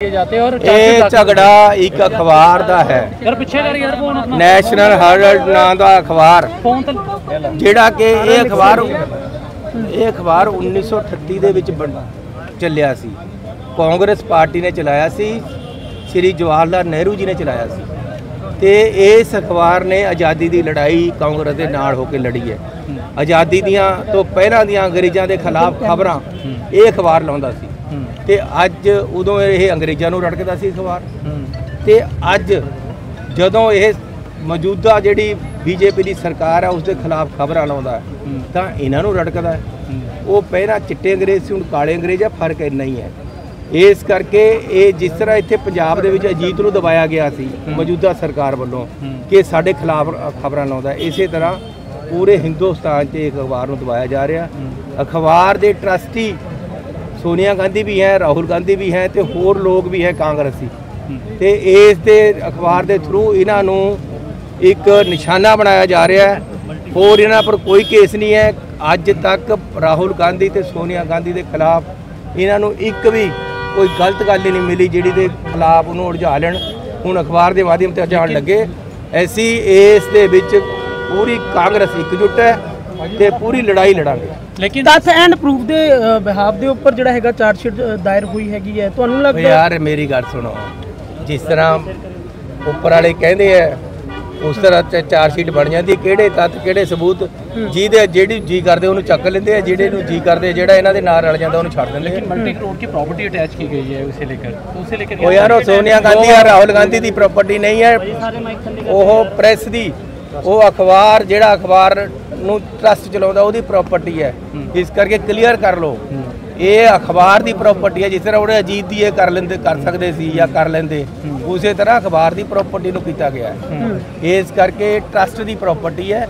जाते और ਇਹ ਝਗੜਾ ਇੱਕ ਅਖਬਾਰ ਦਾ ਹੈ यार पीछे कर यार फोन अपना ਨੈਸ਼ਨਲ ਹੈਰਲਡ ਨਾਂ ਦਾ ਅਖਬਾਰ फोन तो ਜਿਹੜਾ ਕਿ ਇਹ ਅਖਬਾਰ 1938 ਦੇ ਵਿੱਚ ਚੱਲਿਆ ਸੀ। ਕਾਂਗਰਸ ਪਾਰਟੀ ਨੇ ਚਲਾਇਆ ਸੀ, ਸ਼੍ਰੀ ਜਵਾਹਰ ਲਾਲ ਨਹਿਰੂ ਜੀ ਨੇ ਚਲਾਇਆ ਸੀ ਤੇ ਇਸ ਅਖਬਾਰ ਨੇ ਆਜ਼ਾਦੀ ਦੀ ਲੜਾਈ ਕਾਂਗਰਸ ਦੇ ਨਾਲ ਹੋ ਕੇ ਲੜੀ ਹੈ। ਆਜ਼ਾਦੀ ਦੀਆਂ ਤੋਂ ਪਹਿਲਾਂ ਦੀਆਂ ਅੰਗਰੇਜ਼ਾਂ ਦੇ ਖਿਲਾਫ ਖਬਰਾਂ ਇਹ ਅਖਬਾਰ ਲਾਉਂਦਾ ਸੀ ਤੇ ਅੱਜ ਉਦੋਂ ਇਹ ਅੰਗਰੇਜ਼ਾਂ ਨੂੰ ਰੜਕਦਾ ਸੀ ਅਖਬਾਰ ਤੇ ਅੱਜ ਜਦੋਂ ਇਹ ਮੌਜੂਦਾ ਜਿਹੜੀ ਬੀਜੇਪੀ ਦੀ ਸਰਕਾਰ ਹੈ ਉਸ ਦੇ ਖਿਲਾਫ ਖਬਰਾਂ ਲਾਉਂਦਾ ਤਾਂ ਇਹਨਾਂ ਨੂੰ ਰੜਕਦਾ ਹੈ। ਉਹ ਪਹਿਲਾਂ ਚਿੱਟੇ ਅੰਗਰੇਜ਼ ਸੀ, ਹੁਣ ਕਾਲੇ ਅੰਗਰੇਜ਼ ਆ, ਫਰਕ ਇੰਨਾ ਹੀ ਹੈ। ਇਸ ਕਰਕੇ ਇਹ ਜਿਸ ਤਰ੍ਹਾਂ ਇੱਥੇ ਪੰਜਾਬ ਦੇ ਵਿੱਚ ਅਜੀਤ ਨੂੰ ਦਬਾਇਆ ਗਿਆ ਸੀ ਮੌਜੂਦਾ ਸਰਕਾਰ ਵੱਲੋਂ ਕਿ ਸਾਡੇ ਖਿਲਾਫ ਖਬਰਾਂ ਲਾਉਂਦਾ, ਇਸੇ ਤਰ੍ਹਾਂ ਪੂਰੇ ਹਿੰਦੁਸਤਾਨ 'ਚ ਇੱਕ ਅਖਬਾਰ ਨੂੰ ਦਬਾਇਆ ਜਾ ਰਿਹਾ। ਅਖਬਾਰ ਦੇ ਟਰਸਟੀ सोनिया गांधी भी हैं, राहुल गांधी भी हैं तो होर लोग भी हैं कांग्रेसी ते इस दे अखबार के थ्रू इन्हों एक निशाना बनाया जा रहा है। होर इन्हों पर कोई केस नहीं है। अज तक राहुल गांधी ते सोनिया गांधी के खिलाफ इन्हों एक भी कोई गलत गल नहीं मिली जिहड़ी दे खिलाफ उन्होंने उलझा लैन। हुण अखबार के माध्यम से उलझाण लगे। ऐसी इस दे विच पूरी कांग्रेस एकजुट है ते पूरी लड़ाई लड़ांगे। लेकिन तथ एंड प्रूफ दे बिहाफ दे ऊपर जिहड़ा हैगा चार्जशीट दायर हुई हैगी है, तुहानूं लगदा यार मेरी गल सुनो, जिस तरह उपर वाले कहते हैं उस तरह चार्जशीट बन जाती। किहड़े तत्थ किहड़े सबूत जिहदे जिहड़ी जी करदे उहनूं चक लैंदे, जिहड़े नूं जी करदे जिहड़ा इन्हां दे नाल रल जांदा उहनूं छड्ड दिंदे। लेकिन मल्टी करोड़ की प्रॉपर्टी अटैच की गई है उसे लेकर ओ यार सोनिया गांधी और राहुल गांधी की प्रॉपर्टी नहीं है, वो प्रेस की वो अखबार जिहड़ा अखबार ਨੂੰ ਟਰਸਟ ਚਲਾਉਂਦਾ ਉਹਦੀ ਪ੍ਰਾਪਰਟੀ ਹੈ। ਇਸ ਕਰਕੇ ਕਲੀਅਰ ਕਰ ਲਓ ਇਹ ਅਖਬਾਰ ਦੀ ਪ੍ਰਾਪਰਟੀ ਹੈ। ਜਿਸ ਤਰ੍ਹਾਂ ਉਹਨੇ ਅਜੀਤ ਦੀ ਇਹ ਕਰ ਸਕਦੇ ਸੀ ਜਾਂ ਕਰ ਲੈਂਦੇ, ਉਸੇ ਤਰ੍ਹਾਂ ਅਖਬਾਰ ਦੀ ਪ੍ਰਾਪਰਟੀ ਨੂੰ ਕੀਤਾ ਗਿਆ ਹੈ। ਇਸ ਕਰਕੇ ਟਰਸਟ ਦੀ ਪ੍ਰਾਪਰਟੀ ਹੈ।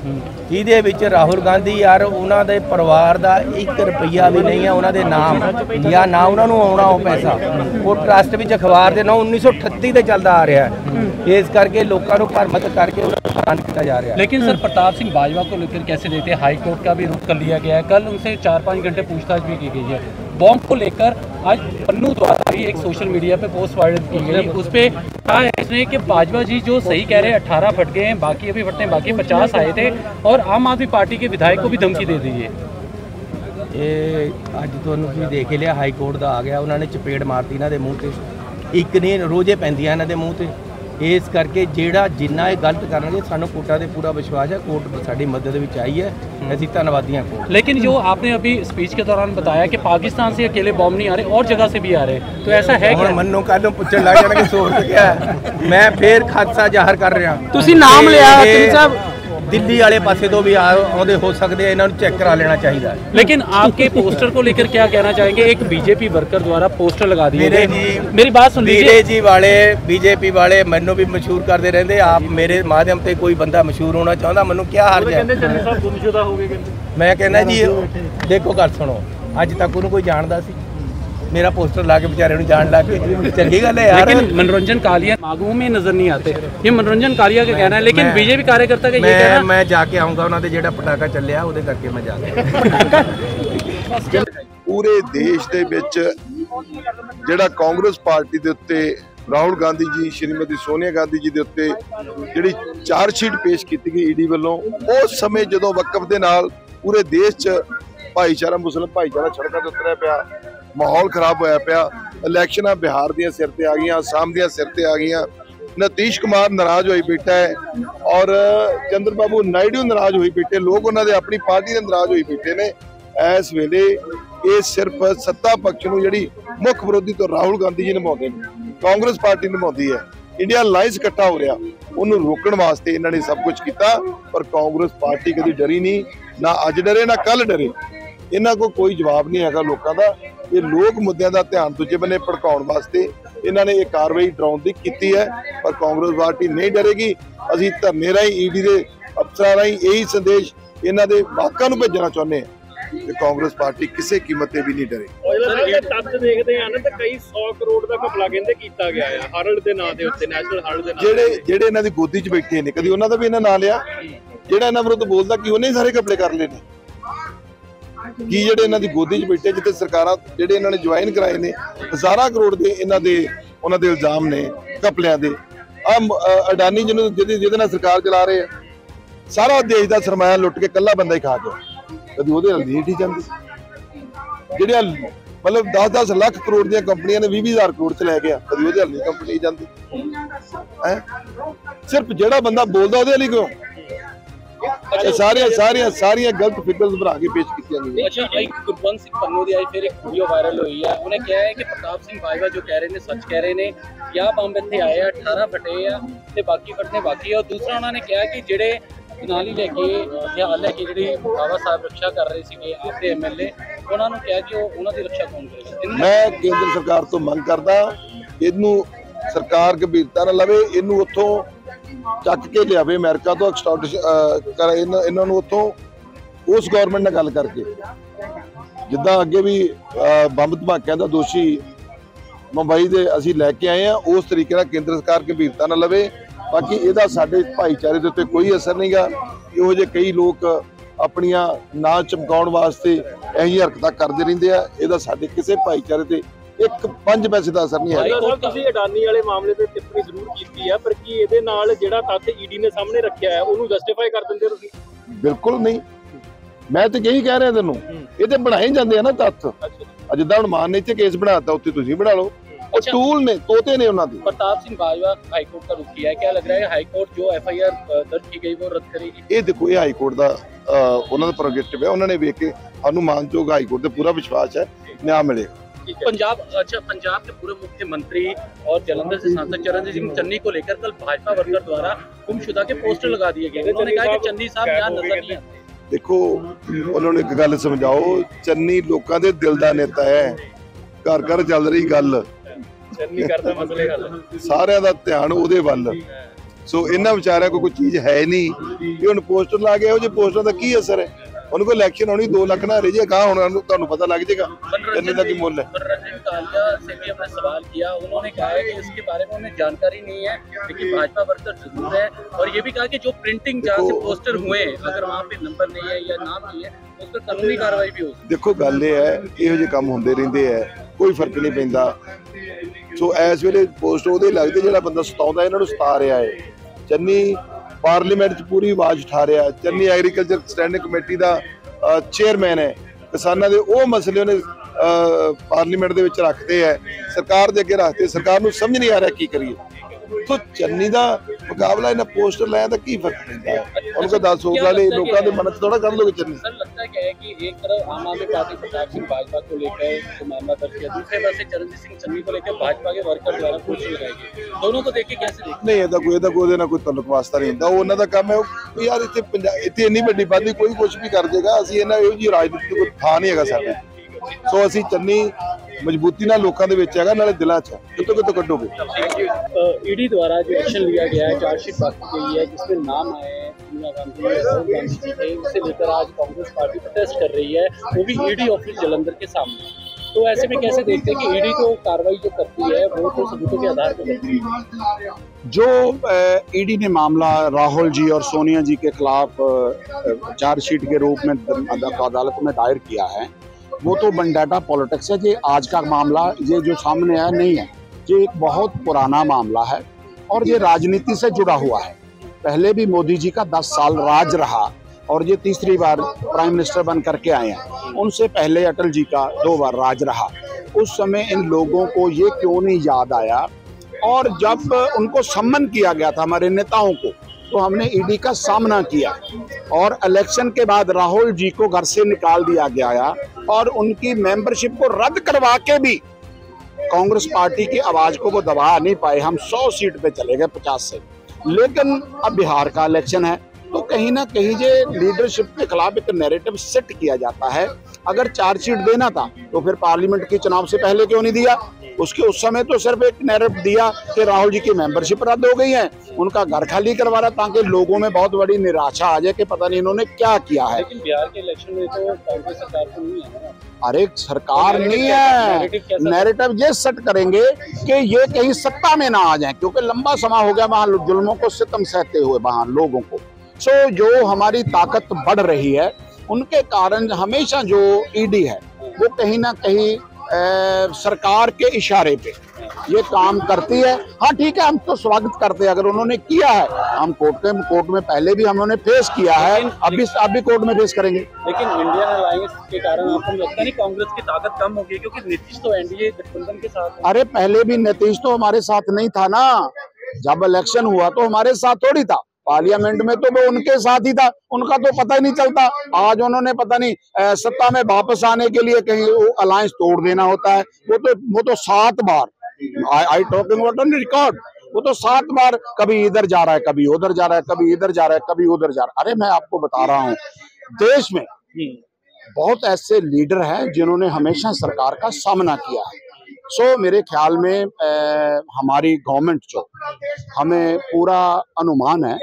ਇਹਦੇ ਵਿੱਚ ਰਾਹੁਲ ਗਾਂਧੀ ਯਾਰ ਉਹਨਾਂ ਦੇ ਪਰਿਵਾਰ ਦਾ 1 ਰੁਪਈਆ ਵੀ ਨਹੀਂ ਹੈ ਉਹਨਾਂ ਦੇ ਨਾਮ ਜਾਂ ਨਾ ਉਹਨਾਂ ਨੂੰ ਆਉਣਾ ਉਹ ਪੈਸਾ। ਉਹ ਟਰਸਟ ਵਿੱਚ ਅਖਬਾਰ ਦੇ ਨਾਮ 1938 ਤੇ ਚੱਲਦਾ ਆ ਰਿਹਾ ਹੈ। ਇਸ ਕਰਕੇ ਲੋਕਾਂ ਨੂੰ ਭਰਮਤ ਕਰਕੇ किया जा रहा है। लेकिन सर प्रताप सिंह बाजवा को लेकर कैसे देते हैं? हाई कोर्ट का भी रुख कर लिया गया है। कल उनसे 4-5 घंटे पूछताछ भी की गई है। बॉम्ब को लेकर आज पन्नू द्वारा भी एक सोशल मीडिया पे पोस्ट वायरल की गई, उस पर कहा है इसने कि बाजवा जी जो सही कह रहे हैं 18 फट गए हैं, बाकी अभी फटने बाकी 50 आए थे और आम आदमी पार्टी के विधायक को भी धमकी दे दी है। ये अज तुहानूं देख लिया हाई कोर्ट का आ गया, उन्होंने चपेड़ मारती इन्हों के मूँह से। एक ने रोजे पैंदियां इन्हों के मूँह से। इस करके जेड़ा जिन्ना ये गलत करेंगे सानू कोर्टां दे पूरा विश्वास है, कोर्ट साडी मदद विच आई है, असीं धन्नवादी हां कोर्ट। लेकिन जो आपने अभी स्पीच के दौरान बताया कि पाकिस्तान से अकेले बॉम्ब नहीं आ रहे और जगह से भी आ रहे, तो ऐसा है क्या? मन्नू कल पुछण लग जाणगे सोच क्या है। मैं फिर खादसा जाहिर कर रहा। तुसीं नाम लिया चंनी साहब, दिल्ली वाले पासे तो भी आउंदे हो सकते हैं, इन्होंने चेक करा लेना चाहिए। लेकिन आपके पोस्टर को लेकर क्या कहना चाहेंगे? एक बीजेपी वर्कर द्वारा पोस्टर लगा दिए मेरे जी, मेरी बात सुन लीजिए। बीजेपी वाले मैनू भी मशहूर करते रहते। आप मेरे माध्यम से कोई बंदा मशहूर होना चाहता, मैनू क्या हर्ज है? मैं कहना जी देखो गल सुनो, अज तक उन्होंने कोई जानता सी, मेरा पोस्टर ला के बेचारे जान ला के चंगी गल है यार। लेकिन मनोरंजन कालिया मागू में नजर नहीं आते, ये मनोरंजन कालिया का कहना है। लेकिन बीजेपी कार्यकर्ता का ये कहना, मैं जाके आऊँगा उन्होंने जेड़ा पटाखा ਚੱਲਿਆ ਉਹਦੇ ਕਰਕੇ मैं जाके पूरे देश ਦੇ ਵਿੱਚ ਜਿਹੜਾ ਕਾਂਗਰਸ ਪਾਰਟੀ ਦੇ ਉੱਤੇ ਰਾਹੁਲ ਗਾਂਧੀ ਜੀ, ਸ਼੍ਰੀਮਤੀ ਸੋਨੀਆ ਗਾਂਧੀ ਜੀ ਦੇ ਉੱਤੇ ਜਿਹੜੀ ਚਾਰਜਸ਼ੀਟ ਪੇਸ਼ ਕੀਤੀ ਗਈ ਈਡੀ ਵੱਲੋਂ, ਉਸ ਸਮੇਂ ਜਦੋਂ ਵਕਫ ਦੇ ਨਾਲ ਪੂਰੇ ਦੇਸ਼ 'ਚ ਭਾਈਚਾਰਾ, ਮੁਸਲਿਮ ਭਾਈਚਾਰਾ ਸੜਕਾਂ ਤੇ ਉਤਰਿਆ ਪਿਆ, माहौल खराब होया पिया, इलैक्शन बिहार दियां सिर ते आ गई, आसाम दियां सिर ते आ गई, नीतीश कुमार नाराज होई बैठा है और चंद्रबाबू नायडू नाराज होई बैठे, लोग उन्होंने अपनी पार्टी दे नाराज होई बैठे ने। इस वेले ये सिर्फ सत्ता पक्ष नूं जिहड़ी मुख विरोधी तो राहुल गांधी जी निभाउंदे ने, कांग्रेस पार्टी निभाउंदी है, इंडिया अलायंस इकट्ठा हो रहा, उन्होंने रोकण वास्ते इन्होंने सब कुछ किया। पर कांग्रेस पार्टी कभी डरी नहीं, ना अज डरे ना कल डरे। इन्हां को कोई जवाब नहीं है लोगों का। ये लोग मुद्दों का ध्यान दूजे बने भड़काउण वास्ते इन्होंने ये कार्रवाई डराउण दी कीती है, पर कांग्रेस पार्टी नहीं डरेगी। असीं धरने राहीं ईडी के अफसरां राहीं यही संदेश इन्हां दे वाहकां नूं भेजना चाहुंदे हैं कि कांग्रेस पार्टी किसी कीमत ते भी नहीं डरे। तत्थ देखते हैं ना तो कई 100 करोड़ का घपला कहते किया गया है हरल्ड के नाम के उत्ते, नेशनल हरल्ड के नाम ਜਿਹੜੇ ਇਹਨਾਂ ਦੀ ਗੋਦੀ 'ਚ ਬੈਠੇ ਨੇ, ਕਦੀ ਉਹਨਾਂ ਦਾ ਵੀ ਇਹਨਾਂ ਨਾਂ ਲਿਆ? ਜਿਹੜਾ ਇਹਨਾਂ ਵਿਰੁੱਧ ਬੋਲਦਾ ਕਿ ਉਹਨੇ ਸਾਰੇ ਘਪਲੇ ਕਰ ਲਏ ਨੇ? ਕੀ ਜਿਹੜੇ ਇਹਨਾਂ ਦੀ ਗੋਦੀ 'ਚ ਬੈਠੇ, ਜਿੱਥੇ ਸਰਕਾਰਾਂ ਜਿਹੜੇ ਇਹਨਾਂ ਨੇ ਜੁਆਇਨ ਕਰਾਏ ਨੇ, ਹਜ਼ਾਰਾਂ ਕਰੋੜ ਦੇ ਇਹਨਾਂ ਦੇ ਉਹਨਾਂ ਦੇ ਇਲਜ਼ਾਮ ਨੇ ਘਪਲਿਆਂ ਦੇ। ਅਡਾਨੀ ਜਿਹਦੇ ਨਾਲ ਸਰਕਾਰ ਚਲਾ ਰਹੇ ਆ, ਸਾਰਾ ਦੇਸ਼ ਦਾ ਸਰਮਾਇਆ ਲੁੱਟ ਕੇ ਕੱਲਾ ਬੰਦਾ ਹੀ ਖਾ ਗਿਆ, ਕਦੀ ਉਹਦੇ ਨਾਲ ਲੀਟ ਹੀ ਜਾਂਦੀ। ਜਿਹੜੀਆਂ ਮਤਲਬ 10-10 ਲੱਖ ਕਰੋੜ ਦੀਆਂ ਕੰਪਨੀਆਂ ਨੇ 20-20 ਕਰੋੜ ਚ ਲੈ ਗਿਆ, ਕਦੀ ਉਹਦੇ ਨਾਲ ਨਹੀਂ ਕੰਪਨੀ ਜਾਂਦੀ ਹੈ। ਸਿਰਫ ਜਿਹੜਾ ਬੰਦਾ ਬੋਲਦਾ ਉਹਦੇ ਲਈ ਕਿਉਂ? ਸਾਰੀਆਂ ਗਲਤ ਫਿਗਰਸ ਬਣਾ ਕੇ ਪੇਸ਼ ਕੀਤੀਆਂ ਗਈਆਂ। अच्छा, एक गुरबंस सिंह पन्नू दी आज फिर एक वीडियो वायरल हुई है, उन्हें कहा है कि प्रताप सिंह बाजवा जो कह रहे ने सच कह रहे ने, क्या बंब इत्थे आए 18 फटे आ ते बाकी फटने बाकी है। और दूसरा उन्होंने कहा कि जेडे नाली लेके हथियार लेके ਜਿਹੜੀ ਬਾਬਾ ਸਾਹਿਬ ਰੱਖਿਆ ਕਰ ਰਹੇ ਸੀਗੇ ਆਪਦੇ ਐਮਐਲਏ, ਉਹਨਾਂ ਨੂੰ ਕਿਹਾ ਕਿ ਉਹਨਾਂ ਦੀ ਰੱਖਿਆ ਕੌਣ ਕਰੇਗਾ। ਮੈਂ ਕੇਂਦਰ ਸਰਕਾਰ ਤੋਂ ਮੰਗ ਕਰਦਾ, ਇਹਨੂੰ ਸਰਕਾਰ ਗੰਭੀਰਤਾ ਨਾਲ ਲਵੇ, ਇਹਨੂੰ ਉੱਥੋਂ ਚੱਕ ਕੇ ਲਿਆਵੇ ਅਮਰੀਕਾ ਤੋਂ, ਇਹਨਾਂ ਨੂੰ ਉੱਥੋਂ ਉਸ ਗਵਰਨਮੈਂਟ ਨਾਲ ਗੱਲ ਕਰਕੇ, ਜਿੱਦਾਂ ਅੱਗੇ ਵੀ ਬੰਬ ਧਮਾਕਿਆਂ ਦਾ ਦੋਸ਼ੀ ਮੁੰਬਈ ਦੇ ਅਸੀਂ ਲੈ ਕੇ ਆਏ ਆ, ਉਸ ਤਰੀਕੇ ਨਾਲ ਕੇਂਦਰ ਸਰਕਾਰ ਗੰਭੀਰਤਾ ਨਾਲ ਲਵੇ। ਬਾਕੀ ਇਹਦਾ ਸਾਡੇ ਭਾਈਚਾਰੇ ਦੇ ਉੱਤੇ ਕੋਈ ਅਸਰ ਨਹੀਂਗਾ। ਇਹੋ ਜਿਹੇ ਕਈ ਲੋਕ ਆਪਣੀਆਂ ਨਾਂ ਚਮਕਾਉਣ ਵਾਸਤੇ ਇਹੋ ਜਿਹੀ ਹਰਕਤਾਂ ਕਰਦੇ ਰਹਿੰਦੇ ਆ, ਇਹਦਾ ਸਾਡੇ ਕਿਸੇ ਭਾਈਚਾਰੇ ਤੇ 1 ਪੈਸੇ ਦਾ ਅਸਰ ਨਹੀਂ ਹੈ। ਤੁਸੀਂ ਅਡਾਨੀ ਵਾਲੇ ਮਾਮਲੇ ਤੇ ਟਿੱਪਣੀ ਜ਼ਰੂਰ ਕੀਤੀ ਹੈ, ਪਰ ਕੀ ਇਹਦੇ ਨਾਲ ਜਿਹੜਾ ਤੱਥ ਈਡੀ ਨੇ ਸਾਹਮਣੇ ਰੱਖਿਆ ਹੈ ਉਹਨੂੰ ਜਸਟੀਫਾਈ ਕਰ ਦਿੰਦੇ ਤੁਸੀਂ? ਬਿਲਕੁਲ ਨਹੀਂ, ਮੈਂ ਤੇ ਇਹੀ ਕਹਿ ਰਿਹਾ ਤੈਨੂੰ, ਇਹ ਤੇ ਬਣਾਏ ਜਾਂਦੇ ਆ ਨਾ ਤੱਥ। ਜਿੱਦਾਂ ਹੁਣ ਮਾਨ ਨੇ ਇੱਥੇ ਕੇਸ ਬਣਾਤਾ, ਉੱਥੇ ਤੁਸੀਂ ਬਣਾ ਲਓ। ਉਹ ਟੂਲ ਨੇ, ਤੋਤੇ ने उन्होंने। प्रताप सिंह बाजवा हाईकोर्ट का रुख किया है, क्या लग रहा है हाईकोर्ट जो एफआईआर दर्ज की गई वो रद्द करेगी? ਇਹ ਦੇਖੋ, ਇਹ ਹਾਈ ਕੋਰਟ ਦਾ ਉਹਨਾਂ ਦਾ ਪ੍ਰੋਗੇਟਿਵ ਹੈ, ਉਹਨਾਂ ਨੇ ਵੇਖ ਕੇ ਸਾਨੂੰ ਮਾਨਯੋਗ ਹਾਈ ਕੋਰਟ ਤੇ ਪੂਰਾ ਵਿਸ਼ਵਾਸ ਹੈ ਨਿਆਂ मिलेगा। पंजाब पंजाब के पूर्व मुख्यमंत्री और जालंधर से सांसद चरणजीत सिंह चन्नी को लेकर कल भाजपा वर्कर द्वारा गुमशुदा के पोस्टर लगा दिए गए। उन्होंने कहा कि चन्नी साहब यहाँ नजर नहीं आते। देखो, उन्होंने एक गल समझाओ, चन्नी लोगों के दिल का नेता है, घर घर चल रही गल, ਚੰਨੀ ਕਰਦਾ ਮਸਲੇ ਹੱਲ, ਸਾਰਿਆਂ ਦਾ ਧਿਆਨ ਉਹਦੇ ਵੱਲ। ਸੋ ਇਹਨਾਂ ਵਿਚਾਰਿਆਂ ਕੋਲ ਕੋਈ ਚੀਜ਼ ਹੈ ਨਹੀਂ ਕਿ ਹੁਣ ਪੋਸਟਰ ਲਾ ਕੇ, ਇਹੋ ਜਿਹੇ ਪੋਸਟਰਾਂ ਦਾ ਕੀ ਅਸਰ ਹੈ? ਉਹਨਾਂ ਕੋਲ ਇਲੈਕਸ਼ਨ ਹੋਣੀ 2 ਲੱਖ ਨਾ ਰਹਿ ਜਾਏ, ਹੁਣ ਤੁਹਾਨੂੰ ਪਤਾ ਲੱਗ ਜਾਏਗਾ ਚੰਨੀ ਦਾ ਕੀ ਮੁੱਲ है। मनोरंजन कालिया से भी हमने सवाल किया, उन्होंने कहा है कि इसके बारे में उन्हें जानकारी नहीं है, लेकिन भाजपा वर्कर जरूर है। और ये भी कहा कि जो प्रिंटिंग जहाँ से पोस्टर हुए, अगर वहाँ पे नंबर नहीं है या नाम नहीं है, उस पर कानूनी कार्रवाई भी हो। देखो, गल ये है, ਇਹੋ ਜਿਹੇ ਕੰਮ ਹੁੰਦੇ ਰਹਿੰਦੇ ਹੈ, ਕੋਈ ਫਰਕ ਨਹੀਂ ਪੈਂਦਾ। ਸੋ ਇਸ ਵੇਲੇ ਪੋਸਟ ਉਹਦੇ ਲੱਗਦੇ ਜਿਹੜਾ ਬੰਦਾ ਸਤਾਉਂਦਾ, ਇਹਨਾਂ ਨੂੰ ਸਤਾ ਰਿਹਾ ਹੈ। ਚੰਨੀ ਪਾਰਲੀਮੈਂਟ 'ਚ ਪੂਰੀ ਆਵਾਜ਼ ਉਠਾ ਰਿਹਾ, ਚੰਨੀ ਐਗਰੀਕਲਚਰ ਸਟੈਂਡਿੰਗ ਕਮੇਟੀ ਦਾ ਚੇਅਰਮੈਨ ਹੈ। ਕਿਸਾਨਾਂ ਦੇ ਉਹ ਮਸਲੇ ਉਹਨੇ ਪਾਰਲੀਮੈਂਟ ਦੇ ਵਿੱਚ ਰੱਖਦੇ ਹੈ, ਸਰਕਾਰ ਦੇ ਅੱਗੇ ਰੱਖਦੇ, ਸਰਕਾਰ ਨੂੰ ਸਮਝ ਨਹੀਂ ਆ ਰਿਹਾ ਕੀ ਕਰੀਏ। तो चन्नी का मुकाबला इन पोस्टर लाया तो की फर्क पैंदा है? उनको 10 वाले लोगों के मन थोड़ा कर लोगे चन्नी। सर, लगता है क्या है कि एक तरफ आम आदमी पार्टी प्रताप सिंह बाजवा को लेकर जो मामला दर्ज किया, दूसरे तरफ से चरणजीत सिंह चन्नी को लेकर भाजपा के वर्कर द्वारा पोस्टर लगाए गए, दोनों को देख के कैसे देखते? नहीं, ਇਹਦਾ ਕੋਈ ਨਾ ਕੋਈ ਤਾਲੁਕ ਵਾਸਤਾ ਨਹੀਂ ਹੁੰਦਾ। ਉਹ ਉਹਨਾਂ ਦਾ ਕੰਮ ਹੈ। ਉਹ ਯਾਰ ਇੱਥੇ ਇੰਨੀ ਵੱਡੀ ਬਾਦੀ ਕੋਈ ਕੁਝ ਵੀ ਕਰ ਦੇਗਾ, ਅਸੀਂ ਇਹਨਾਂ ਇਹੋ ਜਿਹੀ ਰਾਜਨੀਤੀ ਕੋਈ ਥਾਂ ਨਹੀਂ ਹੈਗਾ ਸਾਡੇ। ਸੋ ਅਸੀਂ ਚੰਨੀ मजबूती ना लोगों के विच हैगा, नाले दिलां च कितों कड्डोगे। ईडी द्वारा जो एक्शन लिया गया है, चार्जशीट बाकी गई है जिसमें नाम आए हैं सोनिया गांधी, राहुल गांधी जी के, उसे लेकर आज कांग्रेस पार्टी प्रोटेस्ट कर रही है, वो भी ईडी ऑफिस जालंधर के सामने। तो ऐसे में कैसे देखते हैं कि ईडी को कार्रवाई जो करती है वो तो सबूतों के आधार पर करती है? जो ईडी ने मामला राहुल जी और सोनिया जी के खिलाफ चार्जशीट के रूप में अदालत में दायर किया है, वो तो बंडाटा पॉलिटिक्स है। ये आज का मामला ये जो सामने आया नहीं है, ये एक बहुत पुराना मामला है और ये राजनीति से जुड़ा हुआ है। पहले भी मोदी जी का 10 साल राज रहा और ये तीसरी बार प्राइम मिनिस्टर बन करके आए हैं। उनसे पहले अटल जी का 2 बार राज रहा। उस समय इन लोगों को ये क्यों नहीं याद आया? और जब उनको सम्मन किया गया था हमारे नेताओं को, तो हमने ईडी का सामना किया और इलेक्शन के बाद राहुल जी को घर से निकाल दिया गया और उनकी मेंबरशिप को रद्द करवा के भी कांग्रेस पार्टी की आवाज को वो दबा नहीं पाए। हम 100 सीट पे चले गए 50 से। लेकिन अब बिहार का इलेक्शन है, तो कहीं ना कहीं ये लीडरशिप के खिलाफ एक नैरेटिव सेट किया जाता है। अगर चार्जशीट देना था तो फिर पार्लियामेंट के चुनाव से पहले क्यों नहीं दिया? उसके उस समय तो सिर्फ एक नैरेटिव दिया कि राहुल जी की मेंबरशिप रद्द हो गई है, उनका घर खाली करवा रहा, ताकि लोगों में बहुत बड़ी निराशा आ जाए कि पता नहीं इन्होंने क्या किया है। लेकिन बिहार के इलेक्शन में तो कांग्रेस सरकार तो नहीं है ना। अरे सरकार नहीं है, नैरेटिव ये सेट करेंगे कि ये कहीं सत्ता में ना आ जाए, क्योंकि लंबा समय हो गया वहां जुल्मों को सितम सहते हुए वहां लोगों को। सो जो हमारी ताकत बढ़ रही है, उनके कारण हमेशा जो ईडी है वो कहीं ना कहीं सरकार के इशारे पे ये काम करती है। हाँ ठीक है, हम तो स्वागत करते हैं अगर उन्होंने किया है। हम कोर्ट में पहले भी हमने पेश किया है, अभी कोर्ट में पेश करेंगे। लेकिन इंडियन अलायंस के कारण आपको लगता नहीं कांग्रेस की ताकत कम होगी, क्योंकि नीतीश तो एनडीए गठबंधन के साथ है। अरे पहले भी नीतीश तो हमारे साथ नहीं था ना, जब इलेक्शन हुआ तो हमारे साथ थोड़ी था, पार्लियामेंट में तो वो उनके साथ ही था, उनका तो पता ही नहीं चलता। आज उन्होंने पता नहीं सत्ता में वापस आने के लिए कहीं अलायंस तोड़ देना होता है। वो तो 7 बार I talking about on record, वो तो 7 बार कभी इधर जा रहा है, कभी उधर जा रहा है, कभी इधर जा रहा है, कभी उधर जा रहा है। अरे मैं आपको बता रहा हूँ, देश में बहुत ऐसे लीडर हैं जिन्होंने हमेशा सरकार का सामना किया है। मेरे ख्याल में हमारी गवर्नमेंट जो, हमें पूरा अनुमान है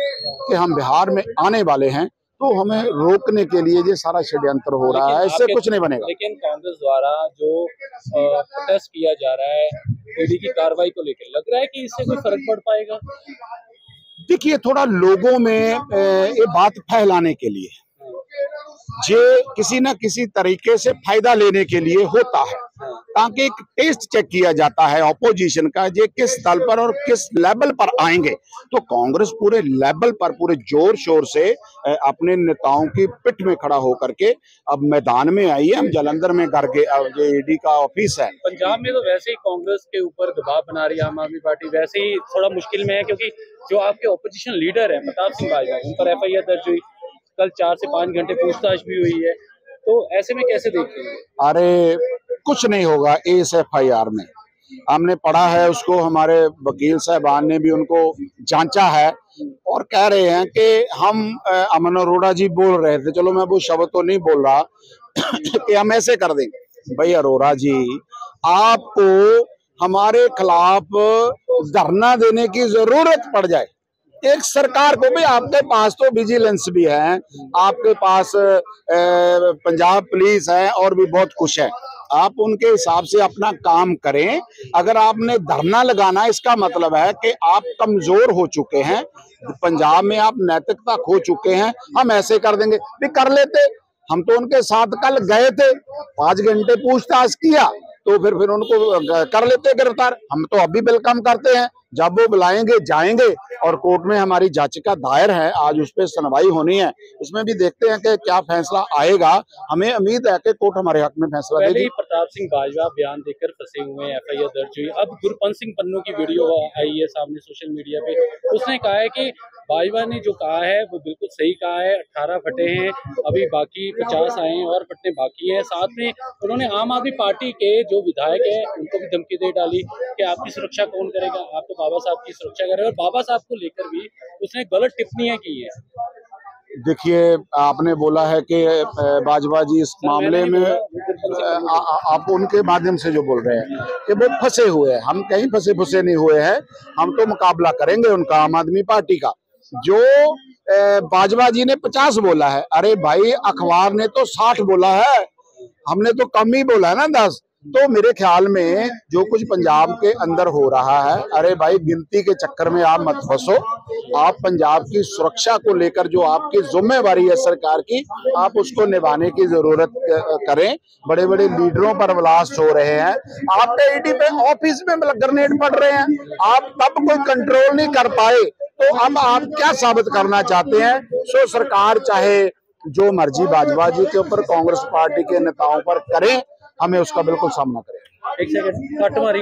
कि हम बिहार में आने वाले हैं, तो हमें रोकने के लिए ये सारा षड्यंत्र हो रहा है, इससे कुछ नहीं बनेगा। लेकिन कांग्रेस द्वारा जो प्रोटेस्ट किया जा रहा है ईडी की कार्रवाई को लेकर, लग रहा है कि इससे कोई फर्क पड़ पाएगा? देखिए, थोड़ा लोगों में ये बात फैलाने के लिए, ये किसी न किसी तरीके से फायदा लेने के लिए होता है, ताकि एक टेस्ट चेक किया जाता है ऑपोजिशन का, ये किस तल पर और किस लेवल पर आएंगे। तो कांग्रेस पूरे लेवल पर पूरे जोर शोर से अपने नेताओं की पिट में खड़ा होकर के अब मैदान में आई है। हम जालंधर में करके, ये ईडी का ऑफिस है। पंजाब में तो वैसे ही कांग्रेस के ऊपर दबाव बना रही है आम आदमी पार्टी, वैसे ही थोड़ा मुश्किल में है, क्योंकि जो आपके ऑपोजिशन लीडर है प्रताप सिंह बाजवा, उन पर FIR दर्ज हुई, कल 4 से 5 घंटे पूछताछ भी हुई है, तो ऐसे में कैसे देखते हैं? अरे कुछ नहीं होगा इस FIR में, हमने पढ़ा है उसको, हमारे वकील साहबान ने भी उनको जांचा है और कह रहे हैं कि हम अमन अरोड़ा जी बोल रहे थे, चलो मैं वो शब्द तो नहीं बोल रहा कि हम ऐसे कर देंगे। भाई अरोड़ा जी, आपको हमारे खिलाफ धरना देने की जरूरत पड़ जाए, एक सरकार को भी, आपके पास तो विजिलेंस भी है, आपके पास पंजाब पुलिस है और भी बहुत कुछ है, आप उनके हिसाब से अपना काम करें। अगर आपने धरना लगाना, इसका मतलब है कि आप कमजोर हो चुके हैं, पंजाब में आप नैतिकता खो चुके हैं। हम ऐसे कर देंगे भी कर लेते, हम तो उनके साथ कल गए थे, 5 घंटे पूछताछ किया, तो फिर उनको कर लेते गिरफ्तार। हम तो अभी वेलकम करते हैं, जब वो बुलाएंगे जाएंगे। और कोर्ट में हमारी याचिका दायर है, आज उस पर सुनवाई होनी है, उसमें भी देखते हैं कि क्या फैसला आएगा। हमें उम्मीद है कि कोर्ट हमारे हक में फैसला देगी। पहले ही प्रताप सिंह बाजवा बयान देकर फंसे हुए हैं, FIR दर्ज हुई, अब गुरपंत सिंह पन्नू की वीडियो आई है सामने सोशल मीडिया पे, उसने कहा है कि बाजवा ने जो कहा है वो बिल्कुल सही कहा है, 18 फटे हैं, अभी बाकी 50 आए हैं और फटने बाकी है। साथ में उन्होंने आम आदमी पार्टी के जो विधायक है उनको भी धमकी दे डाली कि आपकी सुरक्षा कौन करेगा, आप तो बाबा साहब की सुरक्षा करेगा, और बाबा साहब को लेकर भी उसने गलत टिप्पणियां की है। देखिए, आपने बोला है कि बाजवा जी इस मामले में, आप उनके माध्यम से जो बोल रहे हैं कि वो फंसे हुए हैं, हम कहीं फंसे नहीं हुए हैं, हम तो मुकाबला करेंगे उनका, आम आदमी पार्टी का। जो बाजवा जी ने 50 बोला है, अरे भाई अखबार ने तो 60 बोला है, हमने तो कम ही बोला है ना 10। तो मेरे ख्याल में जो कुछ पंजाब के अंदर हो रहा है, अरे भाई गिनती के चक्कर में आप मत फंसो। आप पंजाब की सुरक्षा को लेकर जो आपकी जिम्मेवारी है सरकार की, आप उसको निभाने की जरूरत करें। बड़े बड़े लीडरों पर ब्लास्ट हो रहे हैं, आपके ईडी पे ऑफिस में ग्रेनेड पड़ रहे हैं, आप तब कोई कंट्रोल नहीं कर पाए, तो हम आप क्या साबित करना चाहते हैं? सरकार चाहे जो मर्जी बाजवा जी के ऊपर, कांग्रेस पार्टी के नेताओं पर करें, हमें उसका बिल्कुल सामना करें। एक सेकंड कट मारी।